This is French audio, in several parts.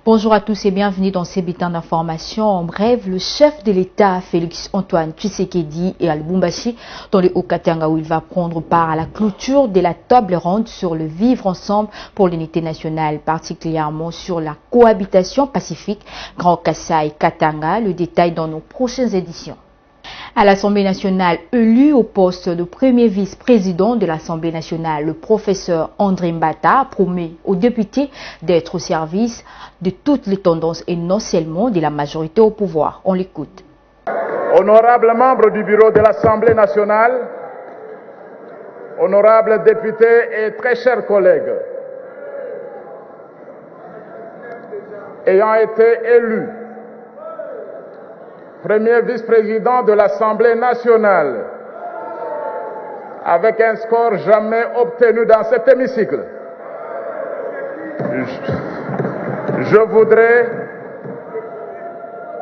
Bonjour à tous et bienvenue dans ces bulletins d'information. En bref, le chef de l'État, Félix Antoine Tshisekedi, est à Lubumbashi, dans le Haut-Katanga, où il va prendre part à la clôture de la table ronde sur le vivre ensemble pour l'unité nationale, particulièrement sur la cohabitation pacifique Grand Kassai Katanga. Le détail dans nos prochaines éditions. À l'Assemblée nationale, élu au poste de premier vice-président de l'Assemblée nationale, le professeur André Mbata promet aux députés d'être au service de toutes les tendances et non seulement de la majorité au pouvoir. On l'écoute. Honorables membres du bureau de l'Assemblée nationale, honorables députés et très chers collègues, ayant été élu premier vice-président de l'Assemblée nationale, avec un score jamais obtenu dans cet hémicycle, je voudrais,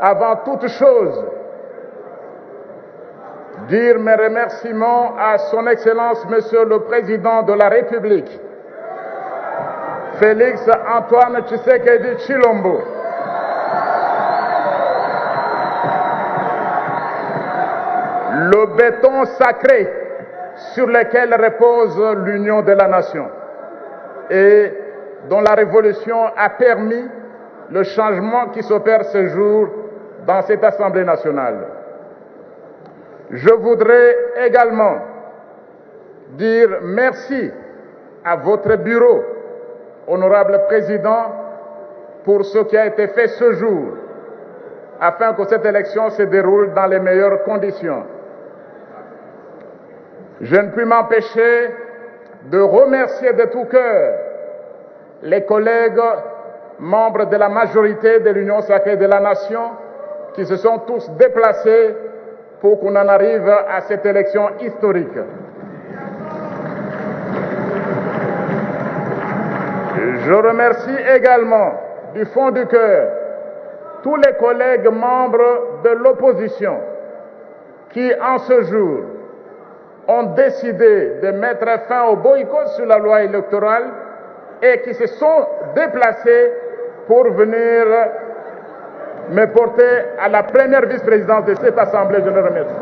avant toute chose, dire mes remerciements à son Excellence, Monsieur le Président de la République, Félix Antoine Tshisekedi Tshilombo, le béton sacré sur lequel repose l'union de la nation et dont la révolution a permis le changement qui s'opère ce jour dans cette Assemblée nationale. Je voudrais également dire merci à votre bureau, honorable président, pour ce qui a été fait ce jour, afin que cette élection se déroule dans les meilleures conditions. Je ne puis m'empêcher de remercier de tout cœur les collègues membres de la majorité de l'Union sacrée de la nation qui se sont tous déplacés pour qu'on en arrive à cette élection historique. Je remercie également du fond du cœur tous les collègues membres de l'opposition qui, en ce jour, ont décidé de mettre fin au boycott sur la loi électorale et qui se sont déplacés pour venir me porter à la première vice-présidence de cette Assemblée. Je les remercie.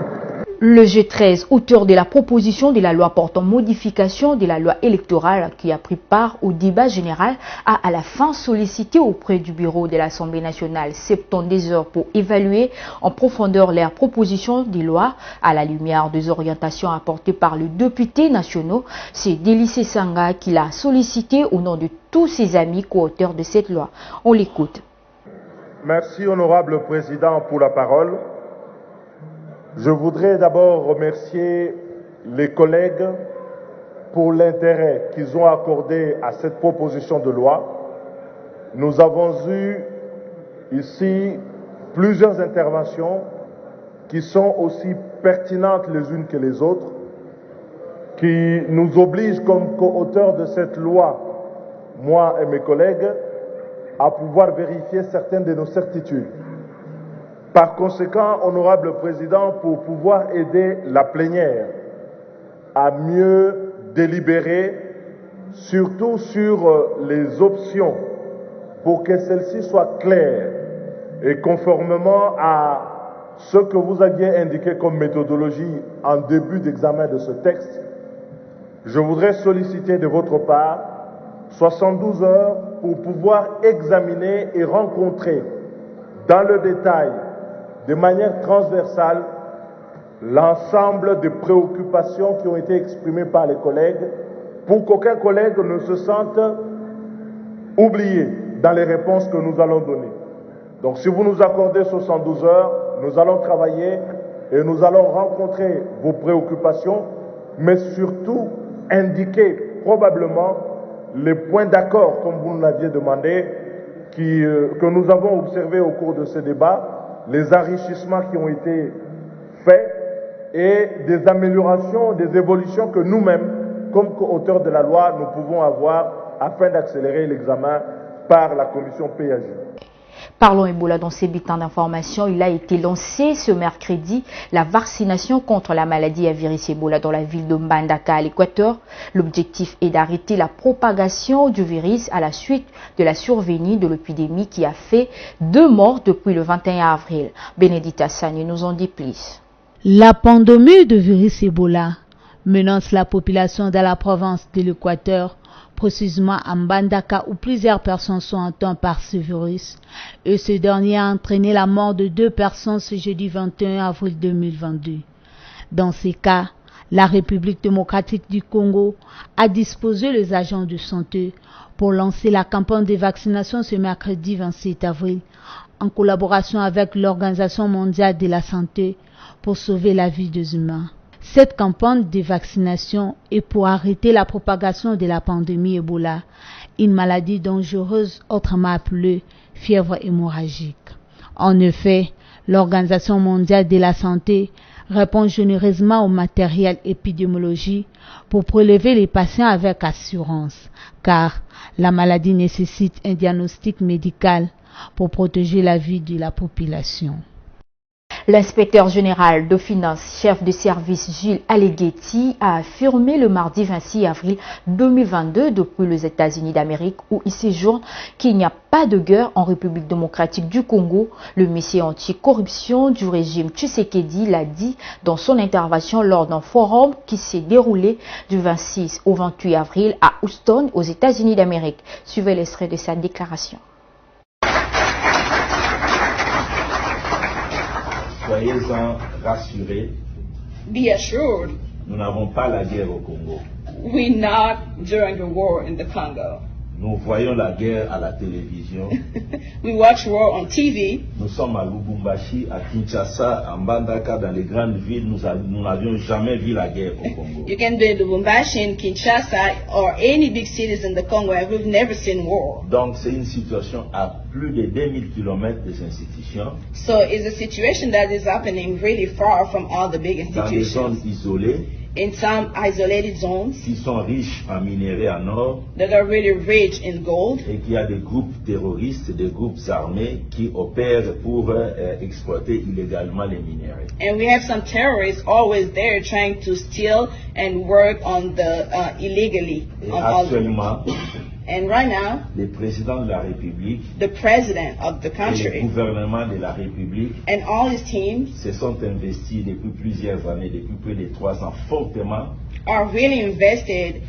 Le G13, auteur de la proposition de la loi portant modification de la loi électorale qui a pris part au débat général, a à la fin sollicité auprès du bureau de l'Assemblée nationale 72 heures pour évaluer en profondeur leurs propositions de loi à la lumière des orientations apportées par le député national. C'est Délicé Sanga qui l'a sollicité au nom de tous ses amis co-auteurs de cette loi. On l'écoute. Merci, honorable président, pour la parole. Je voudrais d'abord remercier les collègues pour l'intérêt qu'ils ont accordé à cette proposition de loi. Nous avons eu ici plusieurs interventions qui sont aussi pertinentes les unes que les autres, qui nous obligent comme co-auteurs de cette loi, moi et mes collègues, à pouvoir vérifier certaines de nos certitudes. Par conséquent, honorable président, pour pouvoir aider la plénière à mieux délibérer, surtout sur les options, pour que celles-ci soient claires et conformément à ce que vous aviez indiqué comme méthodologie en début d'examen de ce texte, je voudrais solliciter de votre part 72 heures pour pouvoir examiner et rencontrer dans le détail, de manière transversale, l'ensemble des préoccupations qui ont été exprimées par les collègues pour qu'aucun collègue ne se sente oublié dans les réponses que nous allons donner. Donc si vous nous accordez 72 heures, nous allons travailler et nous allons rencontrer vos préoccupations, mais surtout indiquer probablement les points d'accord, comme vous nous l'aviez demandé, que nous avons observés au cours de ce débat, les enrichissements qui ont été faits et des améliorations, des évolutions que nous-mêmes, comme auteurs de la loi, nous pouvons avoir afin d'accélérer l'examen par la commission PAJ. Parlons Ebola dans ces bulletins d'information. Il a été lancé ce mercredi la vaccination contre la maladie à virus Ebola dans la ville de Mbandaka à l'Équateur. L'objectif est d'arrêter la propagation du virus à la suite de la survenue de l'épidémie qui a fait 2 morts depuis le 21 avril. Bénédicte Assani nous en dit plus. La pandémie de virus Ebola menace la population de la province de l'Équateur, précisément à Mbandaka où plusieurs personnes sont atteintes par ce virus. Et ce dernier a entraîné la mort de 2 personnes ce jeudi 21 avril 2022. Dans ces cas, la République démocratique du Congo a disposé les agents de santé pour lancer la campagne de vaccination ce mercredi 27 avril en collaboration avec l'Organisation mondiale de la santé pour sauver la vie des humains. Cette campagne de vaccination est pour arrêter la propagation de la pandémie Ebola, une maladie dangereuse autrement appelée fièvre hémorragique. En effet, l'Organisation mondiale de la santé répond généreusement au matériel épidémiologique pour prélever les patients avec assurance, car la maladie nécessite un diagnostic médical pour protéger la vie de la population. L'inspecteur général de finances, chef de service Gilles Alleghetti, a affirmé le mardi 26 avril 2022 depuis les États-Unis d'Amérique où il séjourne qu'il n'y a pas de guerre en République démocratique du Congo. Le monsieur anti-corruption du régime Tshisekedi l'a dit dans son intervention lors d'un forum qui s'est déroulé du 26 au 28 avril à Houston, aux États-Unis d'Amérique. Suivez l'extrait de sa déclaration. Soyez-en rassurés. Be assured. Nous n'avons pas la guerre au Congo. We're not during the war in the Congo. Nous voyons la guerre à la télévision. We watch war on TV. Nous sommes à Lubumbashi, à Kinshasa, à Mbandaka, dans les grandes villes. Nous n'avions jamais vu la guerre au Congo. You can be in Lubumbashi, in Kinshasa, or any big cities in the Congo, and we've never seen war. Donc c'est une situation à plus de 2000 km des institutions. So it's a situation that is happening really far from all the big Dans des zones institutions. isolées, In some isolated zones qui sont riches en minerais en or, that are really rich in gold. et qu'il y a des groupes terroristes, des groupes armés qui opèrent pour exploiter illégalement les minerais. And we have some terrorists always there trying to steal and work on the illegally. Et On all the, actuellement, and right now, le président de la République the president of the et le country gouvernement de la République and all his teams se sont investis depuis plusieurs années, depuis près de 3 ans, fortement are really invested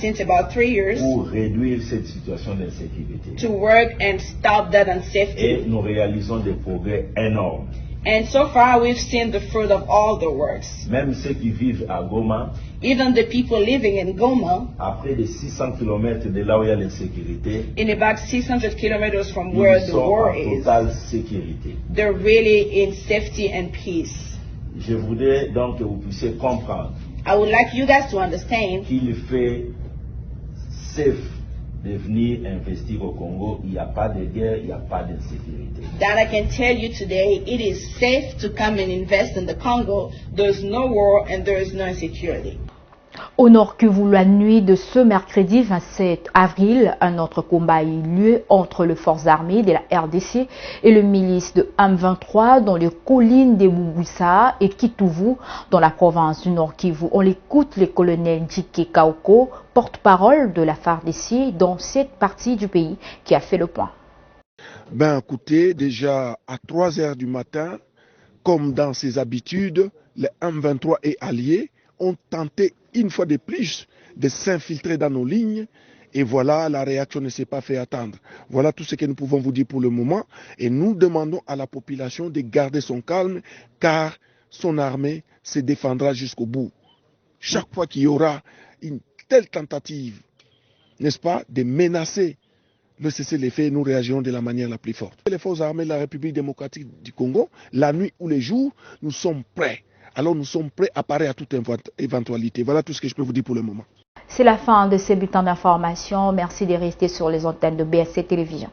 since about 3 years pour réduire cette situation d'insécurité. to work and stop that Et unsafety. nous réalisons des progrès énormes. And so far, we've seen the fruit of all the works. Même ceux qui vivent à Goma, Even the people living in Goma, à près de 600 km de là où il y a l'insécurité, in about 600 kilometers from where ils the sont war en is, totale sécurité. they're really in safety and peace. Je voudrais donc que vous puissiez comprendre I would like you guys to understand qu'il fait safe de venir investir au Congo. Il n'y a pas de guerre, il n'y a pas d'insécurité. that I can tell you today it is safe to come and invest in the Congo. There's no war and there is no insecurity. Au Nord Kivu, la nuit de ce mercredi 27 avril, un autre combat a eu lieu entre les forces armées de la RDC et le milice de M23 dans les collines de Bubusa et Kituvu dans la province du Nord Kivu. On écoute le colonel Djike Kaoko, porte-parole de la FARDC dans cette partie du pays, qui a fait le point. Ben écoutez, déjà à 3 heures du matin, comme dans ses habitudes, les M23 et alliés ont tenté une fois de plus de s'infiltrer dans nos lignes et voilà, la réaction ne s'est pas fait attendre. Voilà tout ce que nous pouvons vous dire pour le moment et nous demandons à la population de garder son calme car son armée se défendra jusqu'au bout. Chaque fois qu'il y aura une telle tentative, n'est-ce pas, de menacer le cessez-le-feu, nous réagirons de la manière la plus forte. Les forces armées de la République démocratique du Congo, la nuit ou les jours, nous sommes prêts. Alors nous sommes prêts à parer à toute éventualité. Voilà tout ce que je peux vous dire pour le moment. C'est la fin de ces bulletins d'information. Merci de rester sur les antennes de BSC Télévision.